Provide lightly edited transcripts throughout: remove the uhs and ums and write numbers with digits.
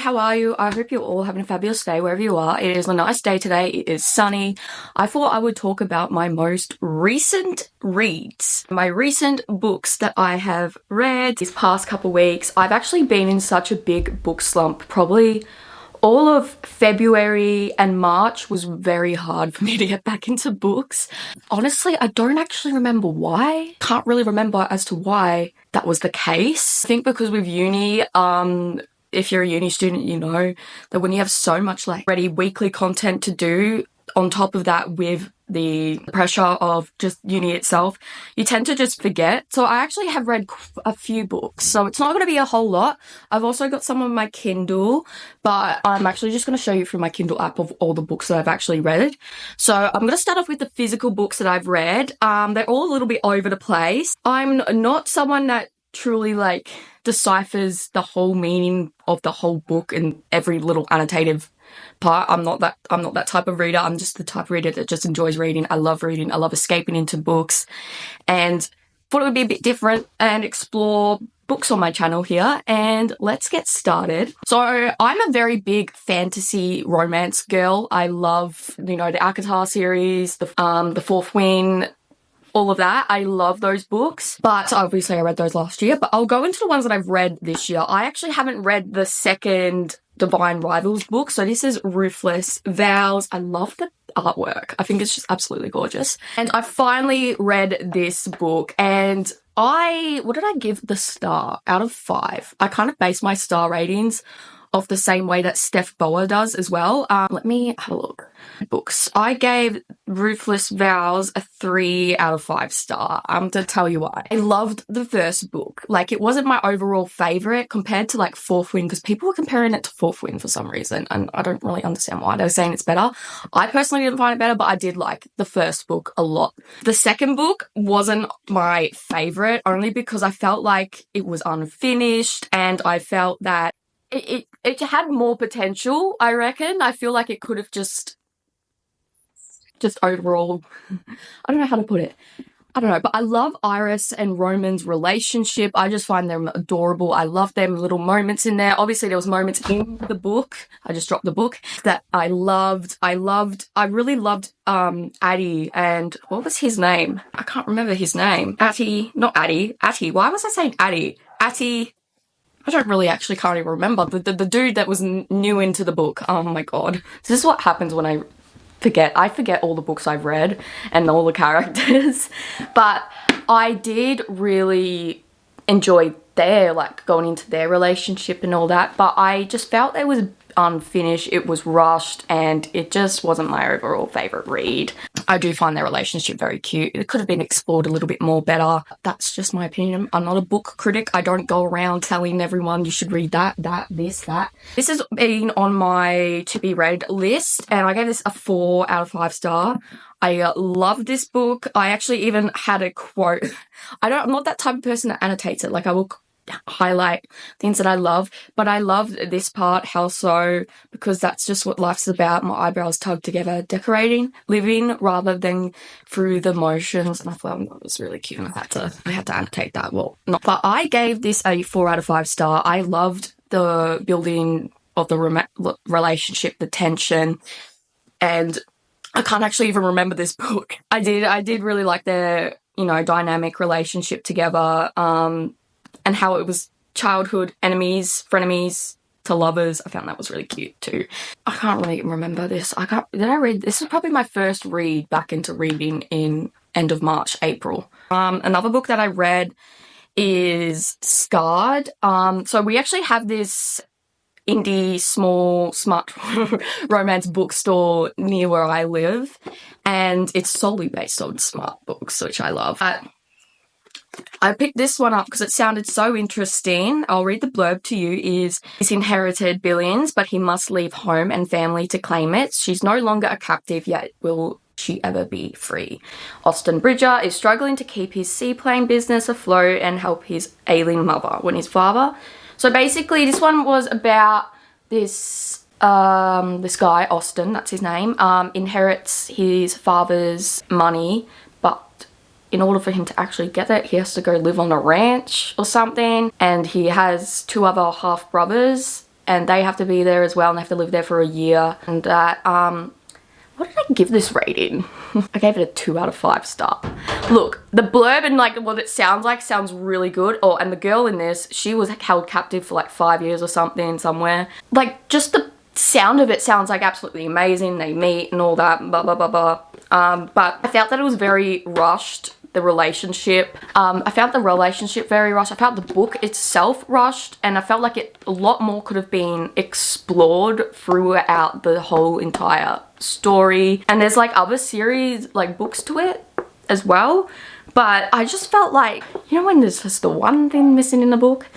how are you? I hope you're all having a fabulous day wherever you are. It is a nice day today. It is sunny. I thought I would talk about my most recent reads, my recent books that I have read these past couple weeks. I've actually been in such a big book slump. Probably all of February and March was very hard for me to get back into books. Honestly, I don't actually remember why. Can't really remember as to why that was the case. I think because with uni, if you're a uni student, you know that when you have so much like ready weekly content to do, on top of that with the pressure of just uni itself, you tend to just forget. So I actually have read a few books, so it's not going to be a whole lot. I've also got some on my Kindle, but I'm actually just going to show you through my Kindle app of all the books that I've actually read. So I'm going to start off with the physical books that I've read. They're all a little bit over the place. I'm not someone that truly like deciphers the whole meaning of the whole book and every little annotative part. I'm not that type of reader. I'm just the type of reader that just enjoys reading. I love reading. I love escaping into books, and thought it would be a bit different and explore books on my channel here. And let's get started. So I'm a very big fantasy romance girl. I love, the ACOTAR series, the Fourth Wing, all of that. I love those books, but obviously I read those last year. But I'll go into the ones that I've read this year. I actually haven't read the second Divine Rivals book. So this is Ruthless Vows. I love the artwork. I think it's just absolutely gorgeous. And I finally read this book, and what did I give the star out of 5? I kind of base my star ratings off the same way that Steph Boa does as well. Let me have a look. Books. I gave Ruthless Vows a 3 out of 5 star. To tell you why. I loved the first book. Like, it wasn't my overall favorite compared to like Fourth Wing, because people were comparing it to Fourth Wing for some reason, and I don't really understand why. They were saying it's better. I personally didn't find it better, but I did like the first book a lot. The second book wasn't my favorite, only because I felt like it was unfinished, and I felt that it had more potential, I reckon. I feel like it could have just overall, I don't know how to put it. I don't know, but I love Iris and Roman's relationship. I just find them adorable. I love them little moments in there. Obviously, there was moments in the book. I just dropped the book that I loved. I really loved Addie, and what was his name? I can't remember his name. Atty. Why was I saying Addie? Atty. I don't really actually can't even remember. The dude that was new into the book. Oh my god. This is what happens when I forget all the books I've read and all the characters. But I did really enjoy going into their relationship and all that. But I just felt it was unfinished, it was rushed, and it just wasn't my overall favorite read. I do find their relationship very cute. It could have been explored a little bit more better. That's just my opinion. I'm not a book critic. I don't go around telling everyone you should read that. This has been on my to be read list, and I gave this a 4 out of 5 star. I love this book. I actually even had a quote. I'm not that type of person that annotates it. Like, I will highlight things that I love, but I loved this part. How so? Because that's just what life's about. My eyebrows tugged together, decorating, living rather than through the motions. And I thought that was really cute, and I had to annotate that. Well, not, but I gave this a 4 out of 5 star. I loved the building of the relationship, the tension, and I can't actually even remember this book. I did really like their, dynamic relationship together, and how it was childhood enemies, frenemies to lovers. I found that was really cute too. I can't really remember this. This was probably my first read back into reading in end of March, April. Another book that I read is Scarred. So we actually have this indie, small, smart romance bookstore near where I live, and it's solely based on smart books, which I love. I picked this one up because it sounded so interesting. I'll read the blurb to you. He's inherited billions, but he must leave home and family to claim it. She's no longer a captive, yet will she ever be free? Austin Bridger is struggling to keep his seaplane business afloat and help his ailing mother when his father... So basically, this one was about this guy, Austin, that's his name, inherits his father's money, but in order for him to actually get it, he has to go live on a ranch or something, and he has 2 other half brothers and they have to be there as well, and they have to live there for a year. And that, what did I give this rating? I gave it a 2 out of 5 star. Look, the blurb and like what it sounds like sounds really good. Oh, and the girl in this, she was held captive for like 5 years or something somewhere. Like, just the sound of it sounds like absolutely amazing. They meet and all that, blah, blah, blah, blah. But I felt that it was very rushed. The relationship. I felt the relationship very rushed. I felt the book itself rushed, and I felt like a lot more could have been explored throughout the whole entire story. And there's like other series, like books to it as well. But I just felt like, you know when there's just the one thing missing in the book?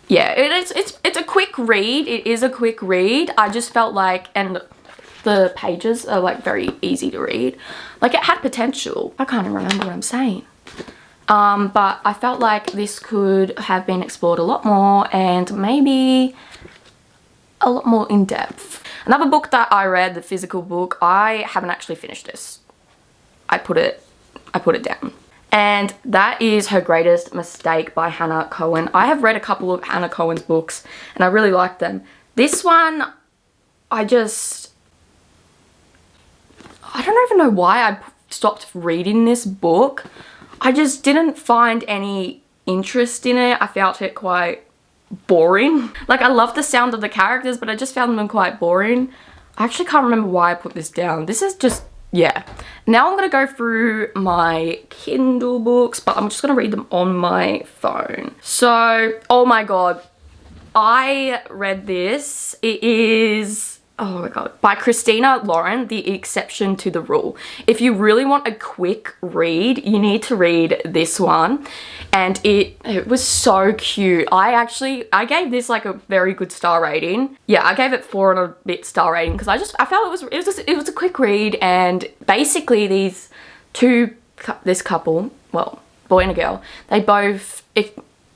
Yeah, it's a quick read. It is a quick read. I just felt like, and the pages are like very easy to read. Like, it had potential. I can't even remember what I'm saying. But I felt like this could have been explored a lot more, and maybe a lot more in depth. Another book that I read, the physical book, I haven't actually finished this. I put it down. And that is Her Greatest Mistake by Hannah Cohen. I have read a couple of Hannah Cohen's books and I really like them. This one, I don't even know why I stopped reading this book. I just didn't find any interest in it. I felt it quite boring. Like, I love the sound of the characters, but I just found them quite boring. I actually can't remember why I put this down. This is just, yeah. Now I'm going to go through my Kindle books, but I'm just going to read them on my phone. So, oh my god. I read this. It is, oh my god, by Christina Lauren, The Exception to the Rule. If you really want a quick read, you need to read this one. And it was so cute. I gave this like a very good star rating. Yeah, I gave it 4 and a bit star rating because I felt it was a quick read. And basically this couple, well, boy and a girl, they both,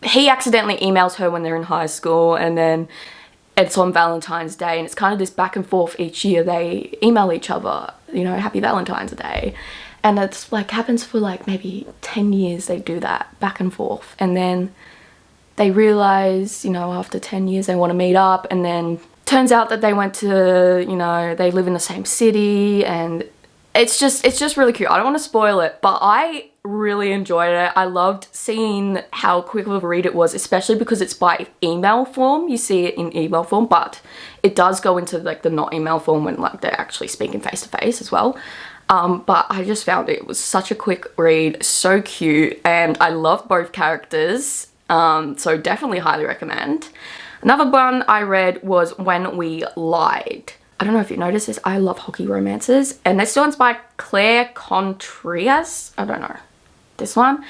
he accidentally emails her when they're in high school, and then it's on Valentine's Day, and it's kind of this back and forth each year. They email each other, you know, Happy Valentine's Day. And it's like happens for like maybe 10 years they do that back and forth. And then they realize, you know, after 10 years they want to meet up, and then turns out that they went to, you know, they live in the same city, and it's just really cute. I don't want to spoil it, but I really enjoyed it. I loved seeing how quick of a read it was, especially because it's by email form. You see it in email form, but it does go into like the not email form when like they're actually speaking face to face as well. But I just found it was such a quick read, so cute, and I love both characters, so definitely highly recommend. Another one I read was When We Lied. I don't know if you noticed this, I love hockey romances, and this one's by Claire Contreras. I don't know, this one.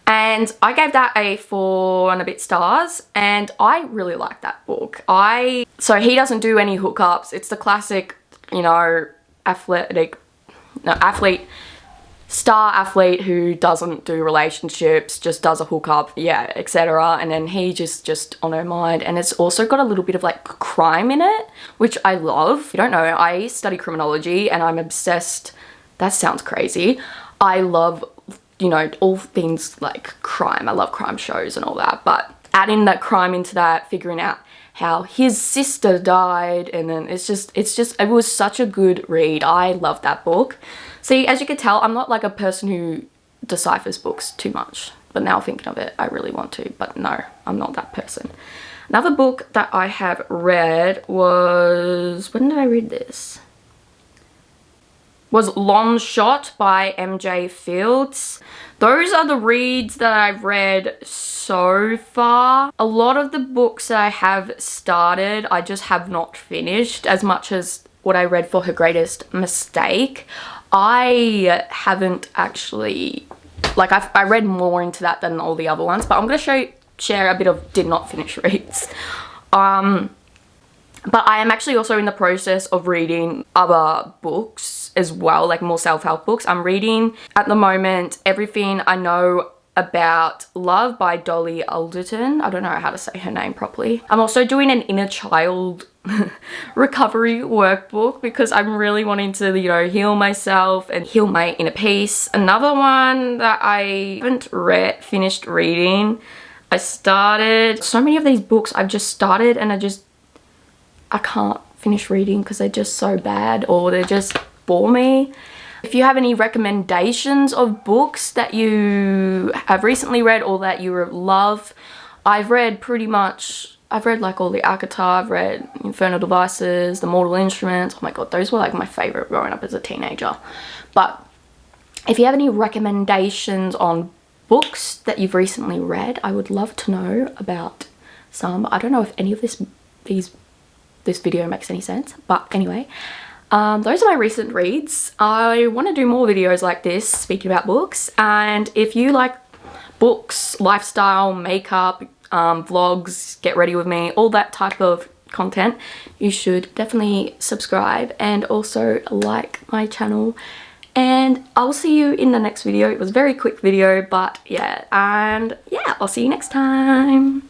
And I gave that a 4 and a bit stars, and I really like that book. So he doesn't do any hookups. It's the classic, you know, star athlete who doesn't do relationships, just does a hookup, yeah, etc. And then he just on her mind. And it's also got a little bit of like crime in it, which I love. If you don't know, I study criminology and I'm obsessed. That sounds crazy. I love, you know, all things like crime. I love crime shows and all that, but adding that crime into that, figuring out how his sister died, and then it was such a good read. I love that book. See, as you can tell, I'm not like a person who deciphers books too much, but now thinking of it, I really want to, but no, I'm not that person. Another book that I have read was, when did I read this? Was Long Shot by MJ Fields. Those are the reads that I've read so far. A lot of the books that I have started, I just have not finished, as much as what I read for Her Greatest Mistake. I haven't actually, like, I read more into that than all the other ones, but I'm going to share a bit of did not finish reads. But I am actually also in the process of reading other books as well, like more self-help books. I'm reading at the moment Everything I Know About Love by Dolly Alderton. I don't know how to say her name properly. I'm also doing an inner child recovery workbook because I'm really wanting to, you know, heal myself and heal my inner peace. Another one that I haven't finished reading. I started so many of these books I've just started and I just I can't finish reading because they're just so bad, or they just bore me. If you have any recommendations of books that you have recently read or that you love, I've read like all the Akata, I've read Infernal Devices, The Mortal Instruments. Oh my god, those were like my favorite growing up as a teenager. But if you have any recommendations on books that you've recently read, I would love to know about some. I don't know if any of this video makes any sense, but anyway, those are my recent reads. I want to do more videos like this, speaking about books, and if you like books, lifestyle, makeup, vlogs, get ready with me, all that type of content, you should definitely subscribe and also like my channel. And I'll see you in the next video. It was a very quick video, but yeah, and yeah, I'll see you next time.